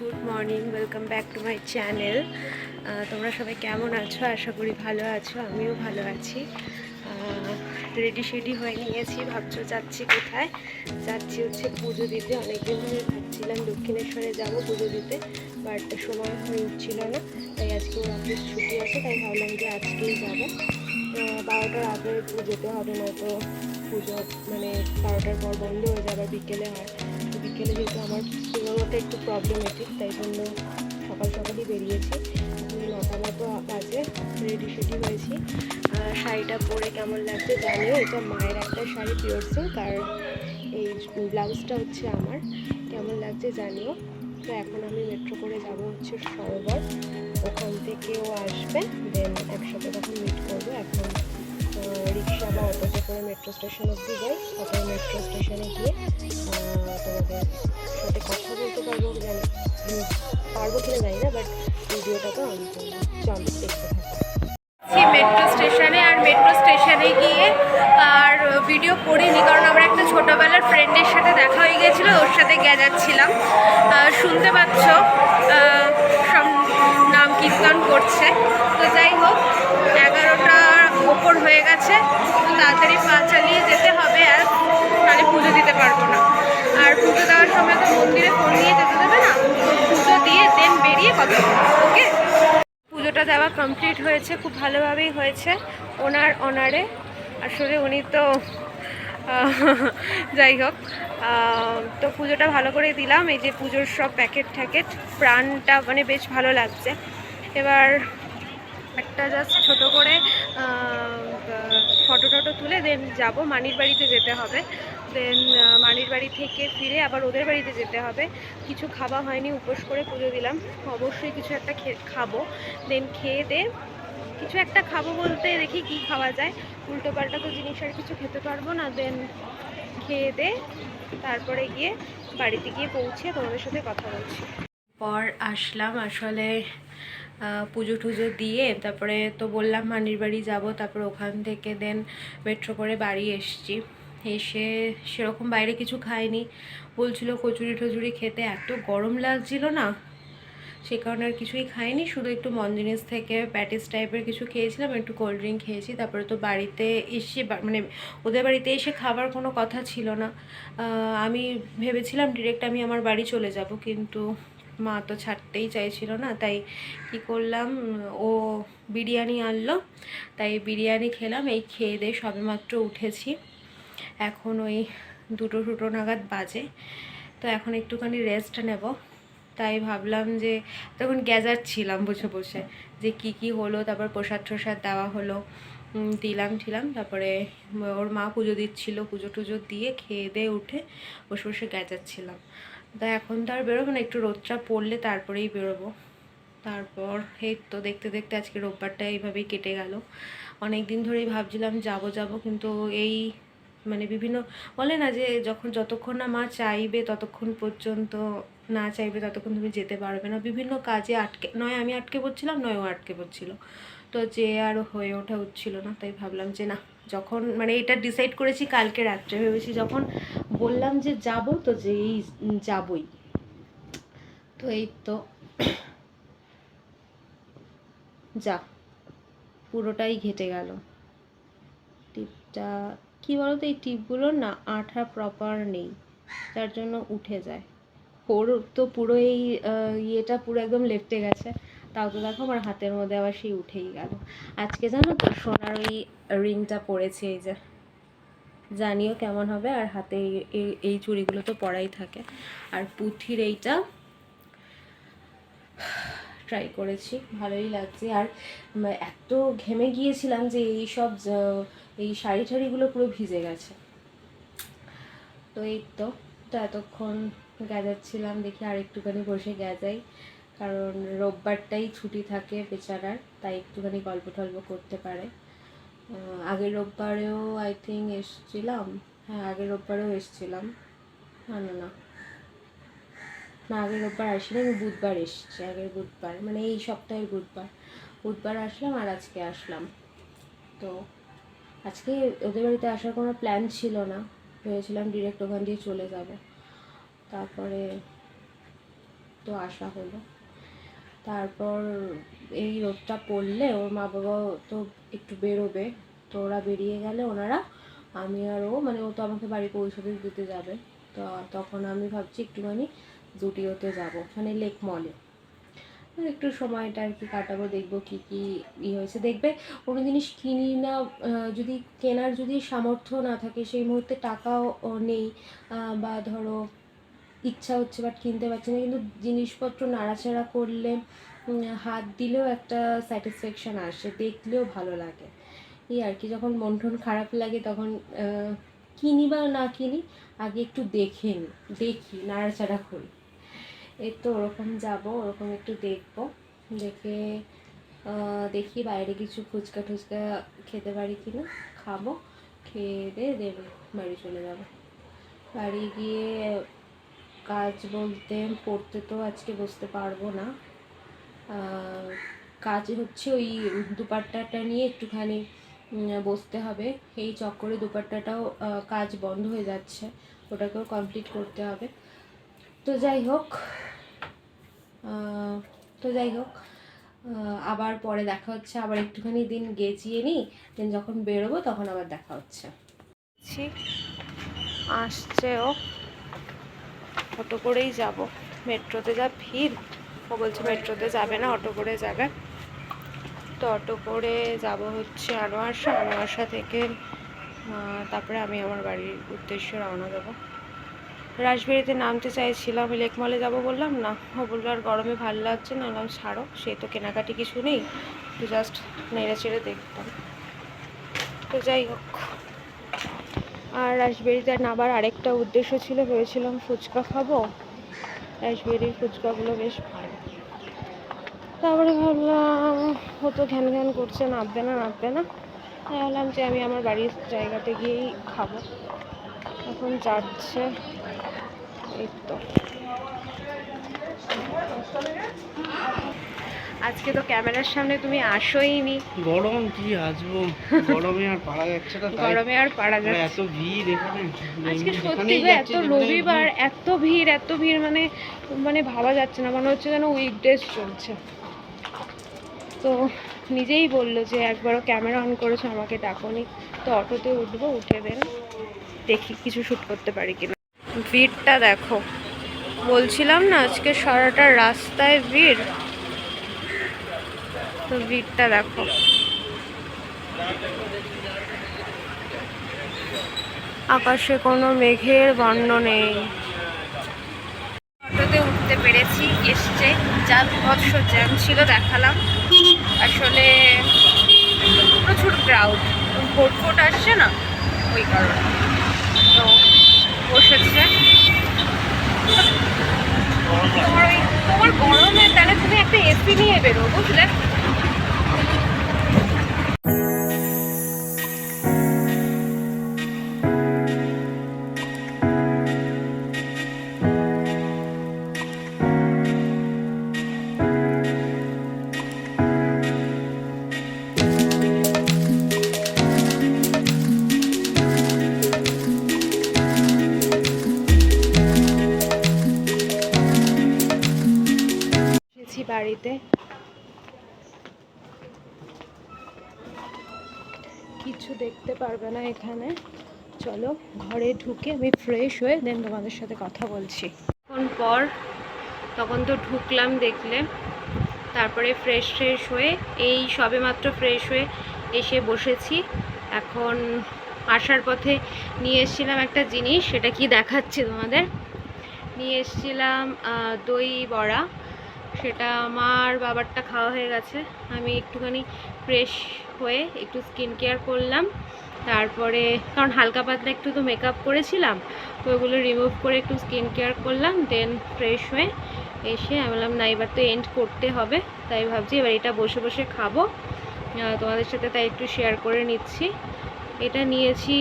Good morning, welcome back to my channel. তোমরা সবাই কেমন আছো? আশা করি ভালো আছো, আমিও ভালো আছি। রেডি শেডি হয়ে নিয়েছি। ভাবছো যাচ্ছি কোথায়? যাচ্ছি হচ্ছে পুজো দিতে। অনেকদিন ধরে ভাবছিলাম দক্ষিণেশ্বরে যাব পুজো দিতে, বাট সময় হয়ে উঠছিল না। তাই আজকে ওর অফিস ছুটি আছে, তাই ভাবলাম যে আজকেই যাবো। 12টার আগে যেতে হবে, নয়তো পুজো মানে 12টার পর বন্ধ হয়ে যাবে, বিকেলে হয়। তো বিকেলে যেহেতু আমার বেরোনোটা একটু প্রবলেমেটিক, তাই জন্য সকাল সকালই বেরিয়েছি। 9টা মতো বাজে, রেডি শেডি হয়েছি। শাড়িটা পরে কেমন লাগছে জানিও। এটা মায়ের একটা শাড়ি, পিওর সিল্ক, আর এই ব্লাউজটা হচ্ছে আমার। কেমন লাগছে জানিও। তো এখন আমি মেট্রো করে যাব হচ্ছে সরোবর, ওখান থেকেও আসবে, দেন একসাথে তখন মিট করবো। এখন রিক্সা বা অটোতে করে মেট্রো স্টেশন অবধি যাই, তারপরে মেট্রো স্টেশনে গিয়ে তোমাদের সাথে কথা বলতে পারবো, জানি পারবো কিনা জানি না, বাট ভিডিওটা তো অন করবো। চল দেখতে থাকো। মেট্রো স্টেশনে, আর মেট্রো স্টেশনে গিয়ে আর ভিডিও করিনি, কারণ আমার একটা ছোটোবেলার ফ্রেন্ডের সাথে দেখা হয়ে গেছিলো, ওর সাথে যাচ্ছিলাম। শুনতে পাচ্ছ সব নাম কীর্তন করছে। তো যাই হোক, 11টার ওপর হয়ে গেছে, তো তাড়াতাড়ি পা চালিয়ে যেতে হবে, আর তাহলে পুজো দিতে পারবো না। আর পুজো দেওয়ার সময় তো মন্দিরে ফোন নিয়ে যেতে দেবে না, তো পুজো দিয়ে দেন বেরিয়ে কথা বলবো। ওকে, পুজোটা দেওয়া কমপ্লিট হয়েছে, খুব ভালোভাবেই হয়েছে ওনার অনারে। আসলে উনি তো যাই হোক, তো পুজোটা ভালো করে দিলাম। এই যে পুজোর সব প্যাকেট ট্যাকেট, প্রাণটা মানে বেশ ভালো লাগছে। এবার একটা জাস্ট ছোটো করে ফটো টটো তুলে দেন যাব, মানির বাড়িতে যেতে হবে। দেন মানির বাড়ি থেকে ফিরে আবার ওদের বাড়িতে যেতে হবে। কিছু খাওয়া হয়নি, উপোস করে পুজো দিলাম, অবশ্যই কিছু একটা খাবো। দেন খেয়ে দে কিছু একটা খাবো বলতে দেখি কি খাওয়া যায়, উল্টো পাল্টা তো জিনিস আর কিছু খেতে পারবো না। দেন খেয়ে দে তারপরে গিয়ে বাড়িতে গিয়ে পৌঁছে তোমাদের সাথে কথা বলছি। পর আসলাম আসলে পুজো টুজো দিয়ে, তারপরে তো বললাম মানির বাড়ি যাব, তারপরে ওখান থেকে দেন মেট্রো করে বাড়ি এসছি। এসে সেরকম বাইরে কিছু খাইনি, বলছিল কচুরি টচুরি খেতে, এত গরম লাগছিল না, সে কারণে আর কিছুই খাইনি। শুধু একটু মঞ্জিনিস থেকে প্যাটিস টাইপের কিছু খেয়েছিলাম, একটু কোল্ড ড্রিঙ্ক খেয়েছি। তারপরে তো বাড়িতে এসে মানে ওদের বাড়িতে এসে খাবার কোনো কথা ছিল না। আমি ভেবেছিলাম ডিরেক্ট আমি আমার বাড়ি চলে যাব, কিন্তু মা তো ছাড়তেই চাইছিল না। তাই কি করলাম, ও বিরিয়ানি আনলো, তাই বিরিয়ানি খেলাম। এই খেয়ে দিয়ে সবেমাত্র উঠেছি, এখন ওই 2টো নাগাদ বাজে। তো এখন একটুখানি রেস্ট নেব। তাই ভাবলাম যে তখন গ্যাজাচ্ছিলাম বসে বসে যে কি হলো, তারপর প্রসাদ টসাদ দেওয়া হলো, দিলাম, তারপরে ওর মা পুজো দিচ্ছিল, পুজো টুজো দিয়ে খেয়ে দিয়ে উঠে বসে বসে গ্যাজাচ্ছিলাম। তা এখন তো আর বেরোবো না, একটু রোদটা পড়লে তারপরেই বেরোবো। তারপর এই তো দেখতে দেখতে আজকে রোববারটা এইভাবেই কেটে গেল। অনেক দিন ধরেই ভাবছিলাম যাব, কিন্তু এই মানে বিভিন্ন বলে না যে যতক্ষণ না মা চাইবে ততক্ষণ পর্যন্ত, না চাইবে ততক্ষণ তুমি যেতে পারবে না। বিভিন্ন কাজে নয় আমি আটকে পড়ছিলাম, নয় ও আটকে পড়ছিল, তো যে আর হয়ে ওঠা উঠছিল না। তাই ভাবলাম যে না, যখন মানে এটা ডিসাইড করেছি কালকে রাত্রে, ভেবেছি যখন বললাম যে যাব তো যেই যাবই। তো এই তো যা পুরোটাই ঘেটে গেল। টিপটা কী বলো তো, এই টিপগুলোর না আঠা প্রপার নেই, যার জন্য উঠে যায়। ওর তো পুরো এই ইয়েটা পুরো একদম লেপটে গেছে, তাও তো দেখো আমার হাতের মধ্যে আবার সেই উঠেই গেল। আজকে জানো তো সোনার ওই রিংটা পরেছে, এই যে, জানিও কেমন হবে। আর হাতে এই চুড়িগুলো তো পরাই থাকে। আর পুঁথির এইটা ট্রাই করেছি, ভালোই লাগছে। আর এত ঘেমে গিয়েছিলাম যে এই শাড়ি ঠাড়িগুলো পুরো ভিজে গেছে। তো এই তো এতক্ষণ গ্যাজাচ্ছিলাম, দেখি আর একটুখানি বসে গ্যাজাই, কারণ রোববারটাই ছুটি থাকে বেচারার, তাই একটুখানি গল্প টল্প করতে পারে। আগের রোববারেও আই থিঙ্ক এসছিলাম, হ্যাঁ আগের রোববারেও এসছিলাম, না আগের রোববার আসিনি, আমি বুধবার এসেছি, আগের বুধবার মানে এই সপ্তাহের বুধবার আসলাম, আর আজকে আসলাম। তো আজকে ওদের বাড়িতে আসার কোনো প্ল্যান ছিল না, ভেবেছিলাম ডিরেক্ট ওখান দিয়ে চলে যাব। তারপরে তো আসা হলো। তারপর এই রোদটা পড়লে ওর মা বাবাও তো একটু বেরোবে, তো ওরা বেরিয়ে গেলে ওনারা, আমি আর ও, মানে ও তো আমাকে বাড়ি পৌঁছে দিতে যাবে, তো তখন আমি ভাবছি একটুখানি জুডিওতে যাব, মানে লেক মলে একটু সময়টা আর কি কাটাবো, দেখবো কী কী হয়েছে। দেখবে কোনো জিনিস কিনি না, যদি কেনার যদি সামর্থ্য না থাকে, সেই মুহূর্তে টাকাও নেই, বা ধরো ইচ্ছা হচ্ছে বাট কিনতে পারছি না, কিন্তু জিনিসপত্র নাড়াচাড়া করলে হাত দিলেও একটা স্যাটিসফ্যাকশান আসে, দেখলেও ভালো লাগে। এই আর কি, যখন মন টন খারাপ লাগে তখন কিনি বা না কিনি, আগে একটু দেখি, নাড়াচাড়া করি। এই তো ওরকম যাব, ওরকম একটু দেখবো, দেখে দেখি বাইরে কিছু ফুচকা টুচকা খেতে পারি কিনা, খাবো, খেয়ে দিয়ে দেবে বাড়ি চলে যাব। বাড়ি গিয়ে কাজ বলতে পড়তে তো আজকে বসতে পারবো না, কাজ হচ্ছে ওই দুপাট্টাটা নিয়ে একটুখানি বসতে হবে, এই চক্করে দুপাট্টাটাও কাজ বন্ধ হয়ে যাচ্ছে, ওটাকেও কমপ্লিট করতে হবে। তো যাই হোক আবার পরে দেখা হচ্ছে, আবার একটুখানি দিন গেছিয়ে নিই, দেন যখন বেরোবো তখন আবার দেখা হচ্ছে। আসছে ও, অটো করেই যাব, মেট্রোতে যা ভিড়, ও বলছে মেট্রোতে যাবে না, অটো করে যাবে। তো অটো করে যাব হচ্ছে আনোয়ারশা থেকে, তারপরে আমি আমার বাড়ির উদ্দেশ্যে রওনা দেবো। রাসবেরিতে নামতে চাইছিলাম, লেক মলে যাবো বললাম না, ও বললো আর গরমে ভালো লাগছে না, বললাম ছাড়ো, সে তো কেনাকাটি কিছু নেই, তো জাস্ট নেড়ে চেড়ে দেখতাম। তো যাই হোক, আর রাসবেরিতে নামার আরেকটা উদ্দেশ্য ছিল, ভেবেছিলাম ফুচকা খাবো, রাসবেরির ফুচকাগুলো বেশ ভালো। তারপরে ভাবলাম ও তো ঘ্যান ঘ্যান করছে, নামবে না, ভাবলাম যে আমি আমার বাড়ির জায়গাতে গিয়েই খাবো। এখন যাচ্ছে, এই তো। আজকে তো ক্যামেরার সামনে তুমি আসোই নি, গরম কি আসবো, গরমে আর পারা যাচ্ছে না, এত ভিড় এখানে। আজকে সত্যি এত রবিবার, এত ভিড়, মানে ভাবা যাচ্ছে না, মনে হচ্ছে যেন উইকডেজ চলছে। তো নিজেই বললো যে একবারও ক্যামেরা অন করেছো, আমাকে ডাকোনি। তো অটোতে উঠবো, উঠে দেন দেখি কিছু শ্যুট করতে পারি কিনা। ভিড়টা দেখো, বলছিলাম না আজকে সারাটা রাস্তায় ভিড়, তো ভিড়টা দেখো। আকাশে কোনো মেঘের বর্ণ নেই। অটোতে উঠতে পেরেছি, এসছে, যা বিভৎস জ্যাম ছিল দেখালাম, আসলে প্রচুর ক্রাউড, ভোট আসছে না ওই কারণে, তো বসেছে। তোমার গরমে তাহলে তুমি একটা এসি নিয়ে বেরো, বুঝলে। বাড়িতে কিছু দেখতে পারবে না এখানে, চলো ঘরে ঢুকে আমি ফ্রেশ হয়ে দেন তোমাদের সাথে কথা বলছি। তখন তো ঢুকলাম দেখলে, তারপরে ফ্রেশ হয়ে এই সবেমাত্র ফ্রেশ হয়ে এসে বসেছি। এখন আসার পথে নিয়ে এসেছিলাম একটা জিনিস, সেটা কি দেখাচ্ছি তোমাদের। নিয়ে এসেছিলাম দই বড়া, সেটা আমার বাবারটা খাওয়া হয়ে গেছে, আমি একটুখানি ফ্রেশ হয়ে একটু স্কিন কেয়ার করলাম, তারপরে কারণ হালকা পাতলা একটু তো মেকআপ করেছিলাম, তো ওগুলো রিমুভ করে একটু স্কিন কেয়ার করলাম, দেন ফ্রেশ হয়ে এসে আমি বললাম না এবার তো এন্ড করতে হবে, তাই ভাবছি এবার এটা বসে বসে খাবো, তোমাদের সাথে তাই একটু শেয়ার করে নিচ্ছি। এটা নিয়েছি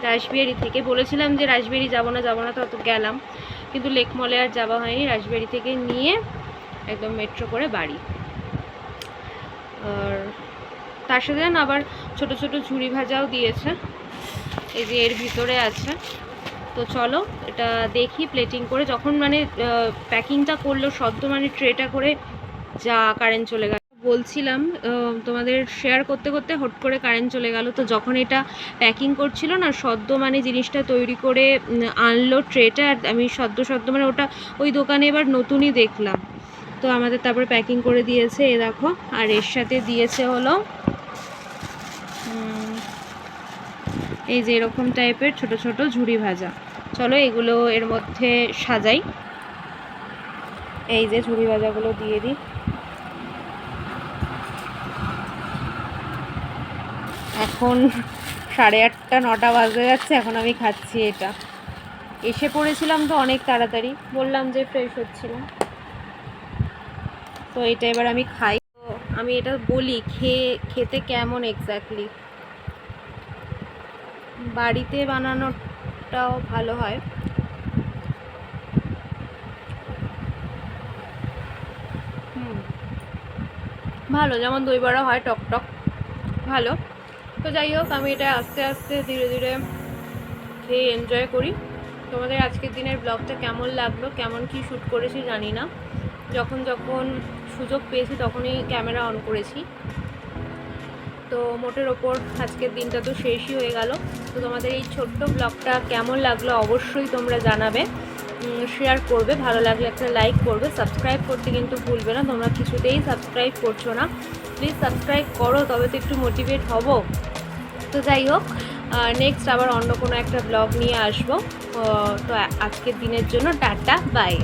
রাসবেরি থেকে, বলেছিলাম যে রাসবেরি যাবো না তো গেলাম, কিন্তু লেক মলে আর যাওয়া হয়নি। রাসবেরি থেকে নিয়ে একদম মেট্রো করে বাড়ি। আর তার সাথে আবার ছোট ছোট ঝুড়ি ভাজাও দিয়েছে, এই যে এর ভিতরে আছে, তো চলো এটা দেখি প্লেটিং করে, যখন মানে প্যাকিংটা করলো সদ্য মানে ট্রেটা করে যা কারেন্ট চলে গেল। বলছিলাম তোমাদের শেয়ার করতে করতে হট করে কারেন্ট চলে গেল। তো যখন এটা প্যাকিং করছিল না, সদ্য মানে জিনিসটা তৈরি করে আনলো ট্রেটা, আর আমি সদ্য মানে ওটা ওই দোকানে এবার নতুনই দেখলাম। তো আমাদের তারপরে প্যাকিং করে দিয়েছে, এ দেখো। আর এর সাথে দিয়েছে হলো এই যে এরকম টাইপের ছোট ছোট ঝুড়ি ভাজা। চলো এগুলো এর মধ্যে সাজাই। এই যে ঝুড়ি ভাজাগুলো দিয়ে দিই। এখন 8:30 9টা বাজে যাচ্ছে, এখন আমি খাচ্ছি এটা। এসে পড়েছিলাম তো অনেক তাড়াতাড়ি, বললাম যে ফ্রেশ হচ্ছিলাম। তো এটা এবার আমি খাই। তো আমি এটা বলি খেতে কেমন এক্স্যাক্টলি। বাড়িতে বানানোটাও ভালো হয়। ভালো, যেমন দই বড়া হয় টক টক, ভালো। তো যাই হোক, আমি এটা আস্তে আস্তে ধীরে ধীরে খেয়ে এনজয় করি। তোমাদের আজকের দিনের ব্লগটা কেমন লাগলো, কেমন কি শ্যুট করেছি জানি না। যখন সুযোগ পেয়েছি তখনই ক্যামেরা অন করেছি। তো মোটের ওপর আজকের দিনটা তো শেষই হয়ে গেল। তো তোমাদের এই ছোট্ট ব্লগটা কেমন লাগলো অবশ্যই তোমরা জানাবে, শেয়ার করবে, ভালো লাগলে একটা লাইক করবে, সাবস্ক্রাইব করতে কিন্তু ভুলবে না। তোমরা কিছুতেই সাবস্ক্রাইব করছো না, প্লিজ সাবস্ক্রাইব করো, তবে তো একটু মোটিভেট হব। তো যাই হোক, নেক্সট আবার অন্য কোনো একটা ব্লগ নিয়ে আসবো। তো আজকের দিনের জন্য টাটা, বাই।